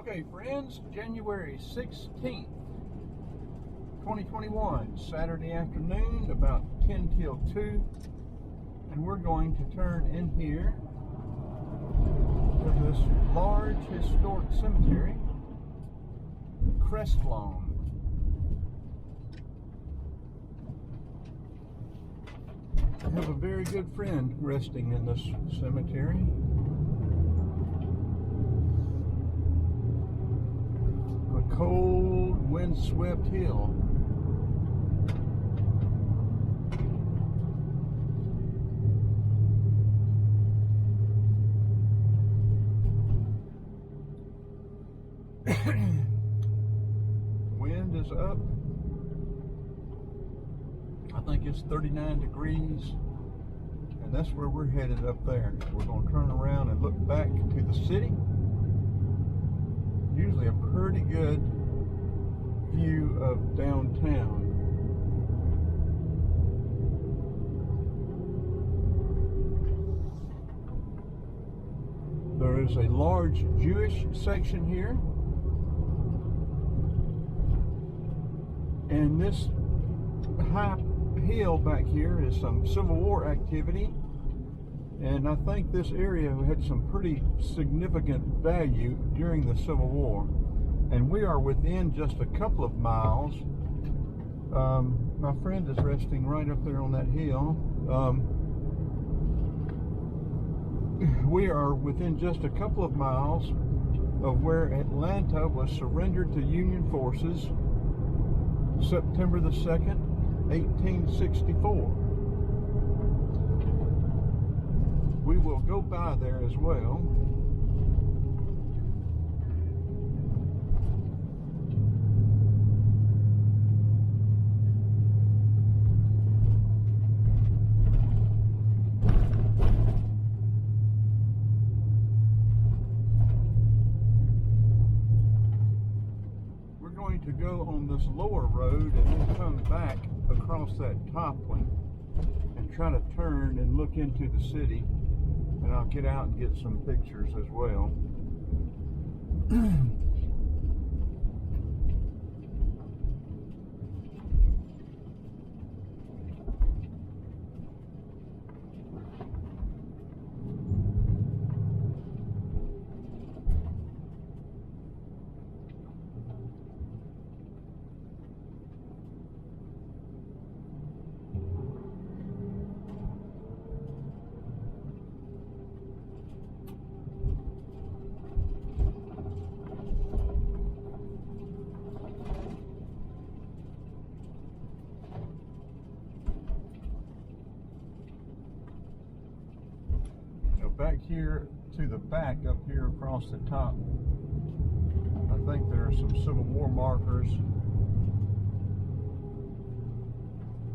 Okay, friends, January 16th, 2021, Saturday afternoon, about 10 till 2, and we're going to turn in here to this large historic cemetery, Crest. I have a very good friend resting in this cemetery. A cold, wind-swept hill. Wind is up. I think it's 39 degrees, and that's where we're headed up there. We're going to turn around and look back to the city. Usually a pretty good view of downtown. There is a large Jewish section here, and this high hill back here is some Civil War activity, and I think this area had some pretty significant value during the Civil War, and we are within just a couple of miles. My friend is resting right up there on that hill. We are within just a couple of miles of where Atlanta was surrendered to Union forces September the 2nd, 1864. We will go by there as well. We're going to go on this lower road and then come back across that top one and try to turn and look into the city, and I'll get out and get some pictures as well. Back here to the back, up here across the top, I think there are some Civil War markers,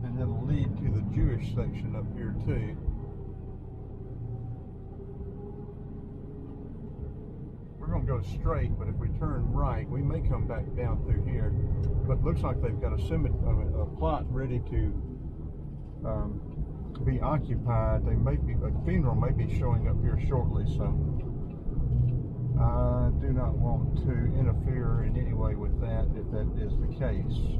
and it'll lead to the Jewish section up here too. We're going to go straight, but if we turn right, we may come back down through here. But looks like they've got a plot ready to be occupied. They may be, a funeral may be showing up here shortly, so I do not want to interfere in any way with that if that is the case.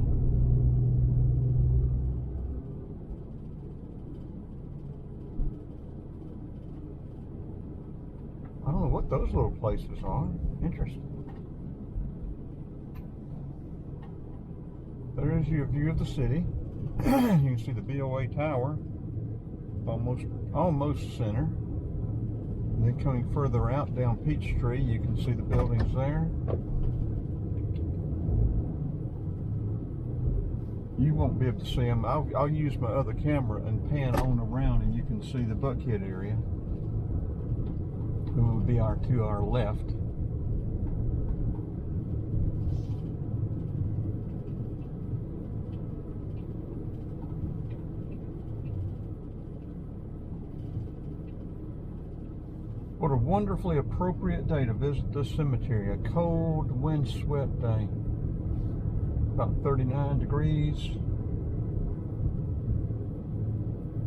I don't know what those little places are. Interesting. There is your view of the city. You can see the BOA Tower. Almost center. And then coming further out down Peachtree, you can see the buildings there. You won't be able to see them. I'll use my other camera and pan on around, and you can see the Buckhead area, who would be to our left. What a wonderfully appropriate day to visit this cemetery. A cold, wind-swept day. About 39 degrees.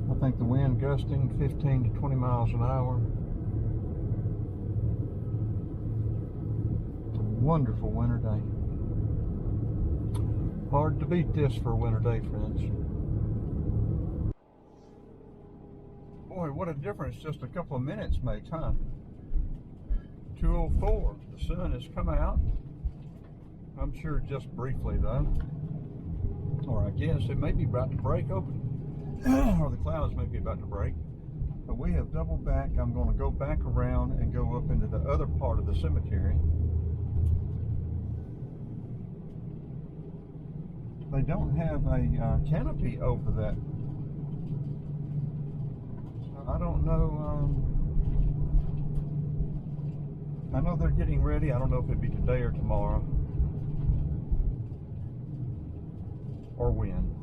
I think the wind gusting 15 to 20 miles an hour. wonderful winter day. Hard to beat this for a winter day, friends. Boy, what a difference just a couple of minutes makes, huh? 2:04. The sun has come out. I'm sure just briefly, though. Or I guess it may be about to break open. Or the clouds may be about to break. But we have doubled back. I'm going to go back around and go up into the other part of the cemetery. They don't have a canopy over that. So I don't know. I know they're getting ready. I don't know if it'd be today or tomorrow. Or when.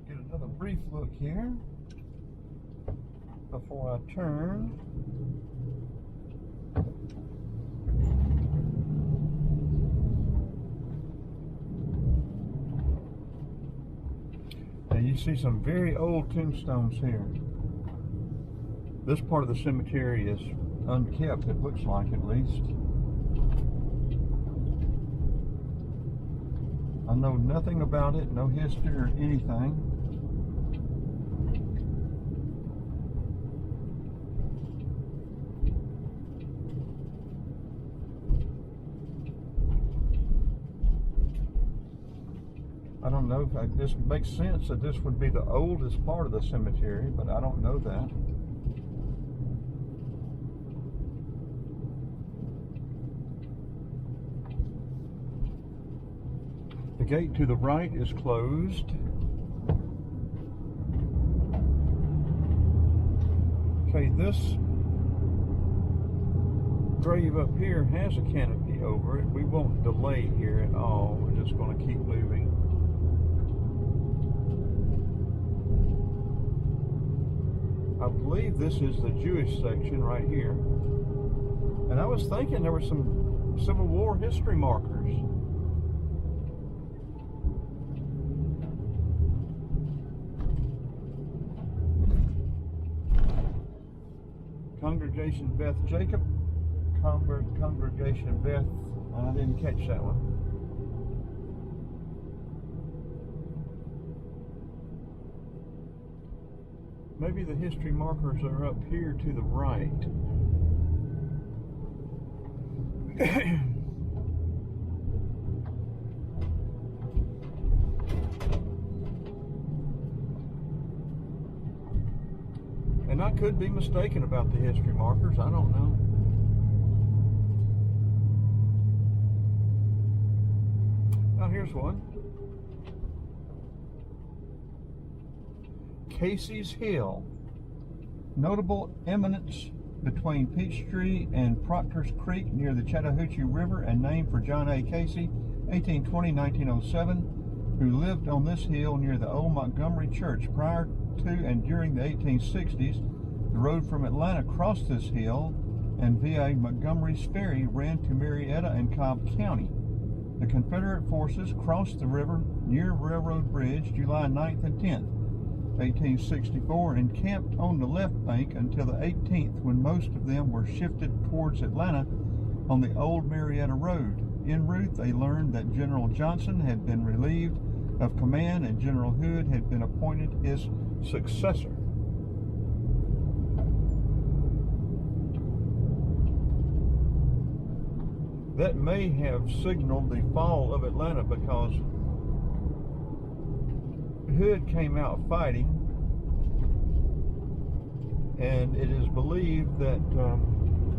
Get another brief look here before I turn. Now you see some very old tombstones here. This part of the cemetery is unkept, it looks like, at least. I know nothing about it, no history or anything. I don't know if this makes sense that this would be the oldest part of the cemetery, but I don't know that. The gate to the right is closed. Okay, this grave up here has a canopy over it. We won't delay here at all. We're just going to keep moving. I believe this is the Jewish section right here. And I was thinking there were some Civil War history markers. Congregation Beth Jacob. Congregation Beth, I didn't catch that one. Maybe the history markers are up here to the right. And I could be mistaken about the history markers, I don't know. Now here's one. Casey's Hill, notable eminence between Peachtree and Proctor's Creek near the Chattahoochee River and named for John A. Casey, 1820-1907, who lived on this hill near the old Montgomery Church. Prior to and during the 1860s, the road from Atlanta crossed this hill and via Montgomery's Ferry ran to Marietta and Cobb County. The Confederate forces crossed the river near Railroad Bridge July 9th and 10th. 1864, and camped on the left bank until the 18th, when most of them were shifted towards Atlanta on the old Marietta Road. En route, they learned that General Johnson had been relieved of command and General Hood had been appointed his successor. That may have signaled the fall of Atlanta, because Hood came out fighting, and it is believed that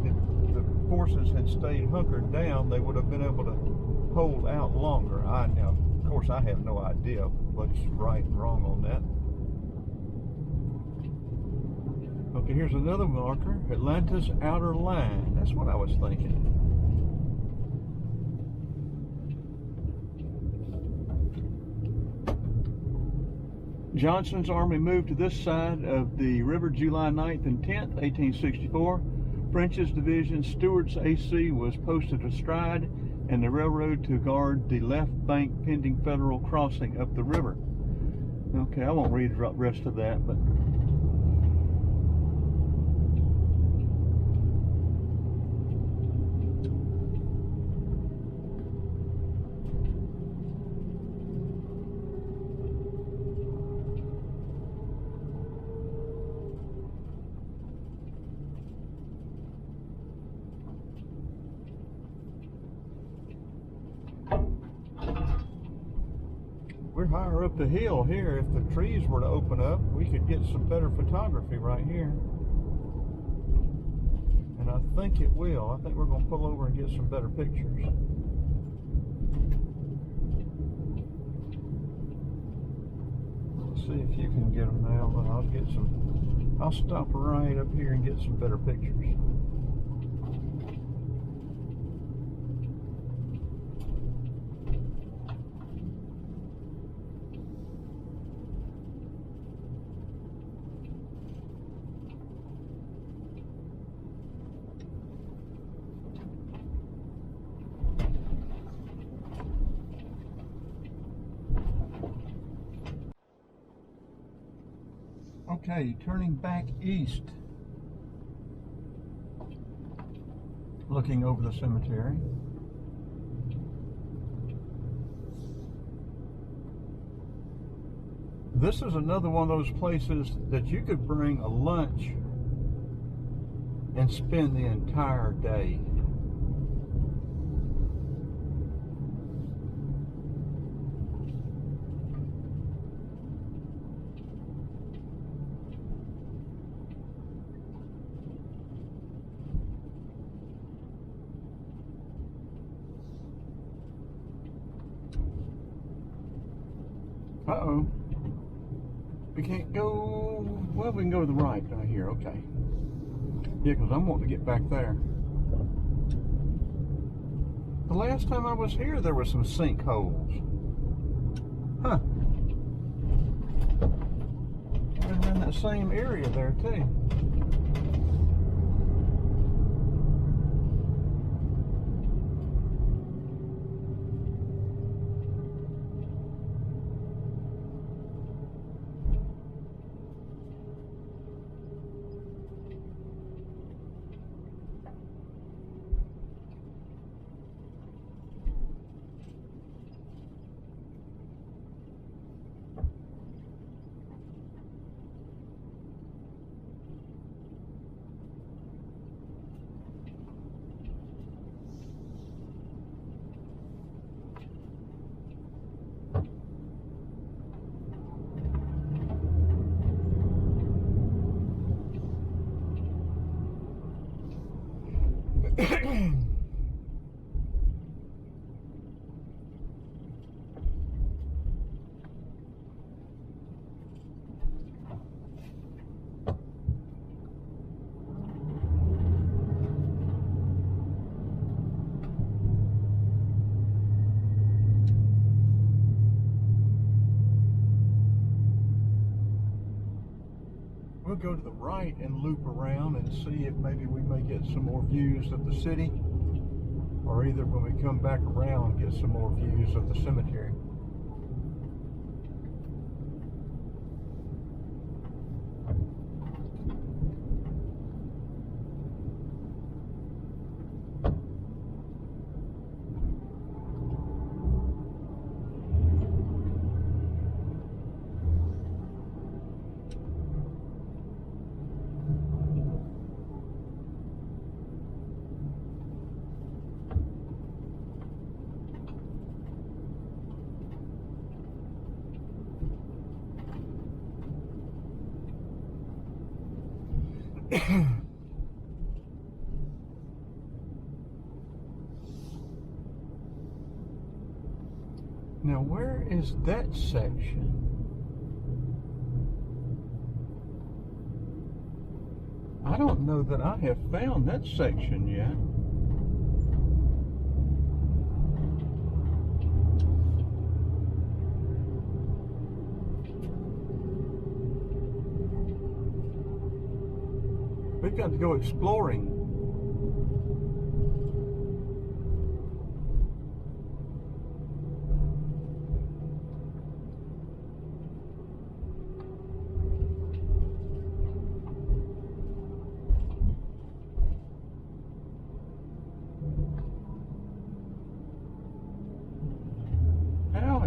if the forces had stayed hunkered down, they would have been able to hold out longer. Now, of course, I have no idea what's right and wrong on that. Okay, here's another marker, Atlanta's outer line. That's what I was thinking. Johnson's army moved to this side of the river July 9th and 10th, 1864, French's division, Stewart's AC, was posted astride and the railroad to guard the left bank pending federal crossing up the river. Okay, I won't read the rest of that, but we're higher up the hill here. If the trees were to open up, we could get some better photography right here. And I think it will. I think we're going to pull over and get some better pictures. Let's see if you can get them now, but I'll stop right up here and get some better pictures. Okay, turning back east, looking over the cemetery. This is another one of those places that you could bring a lunch and spend the entire day. Uh-oh. We can't go... Well, we can go to the right here. Okay. Yeah, because I'm wanting to get back there. The last time I was here, there were some sinkholes. Huh. Been around that same area there, too. We'll go to the right and loop around and see if maybe we may get some more views of the city, or either when we come back around get some more views of the cemetery. Now, where is that section? I don't know that I have found that section yet. We've got to go exploring.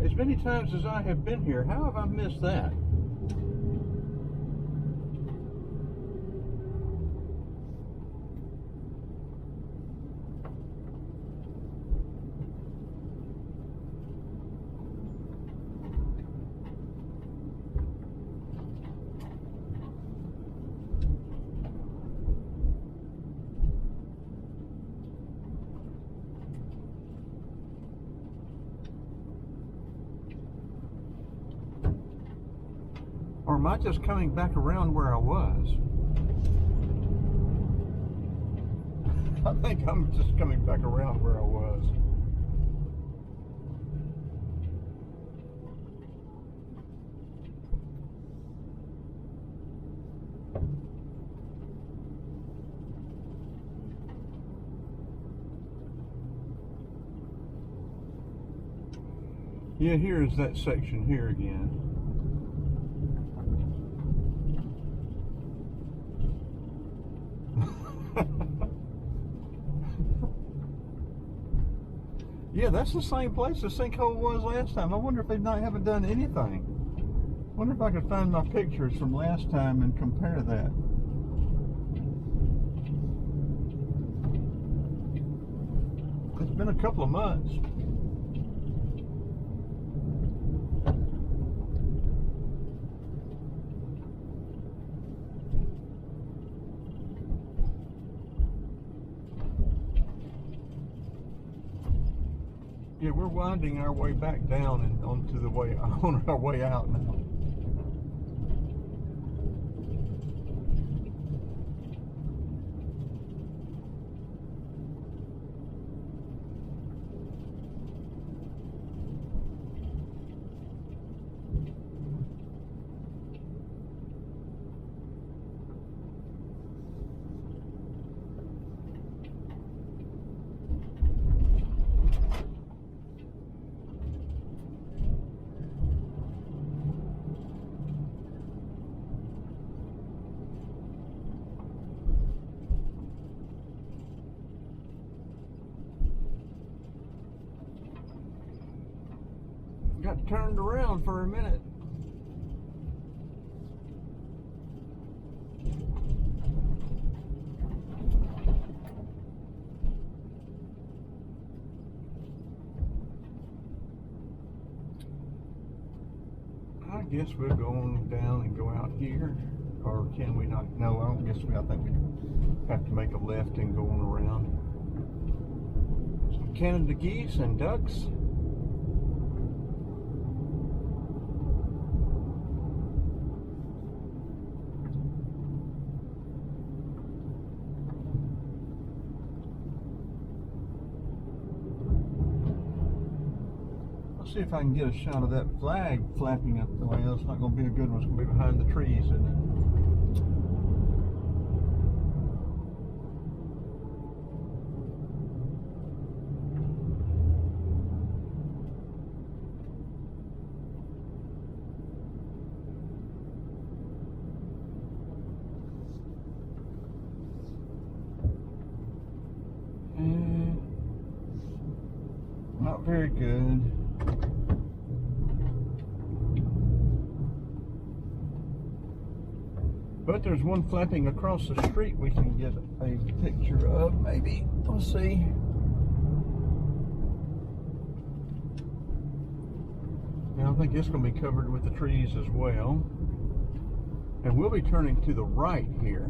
as many times as I have been here, how have I missed that? Or am I just coming back around where I was? I think I'm just coming back around where I was. Yeah, here's that section here again. Yeah, that's the same place the sinkhole was last time. I wonder if they haven't done anything. I wonder if I could find my pictures from last time and compare that. It's been a couple of months. Yeah, we're winding our way back down and onto the way on our way out now. Got turned around for a minute. I guess we're going down and go out here, or can we not? No, I don't guess I think we have to make a left and go on around. Some Canada geese and ducks. See if I can get a shot of that flag flapping up the way. That's not going to be a good one. It's going to be behind the trees, isn't it? Not very good. But there's one flapping across the street we can get a picture of, maybe. We'll see. Now I think it's going to be covered with the trees as well. And we'll be turning to the right here.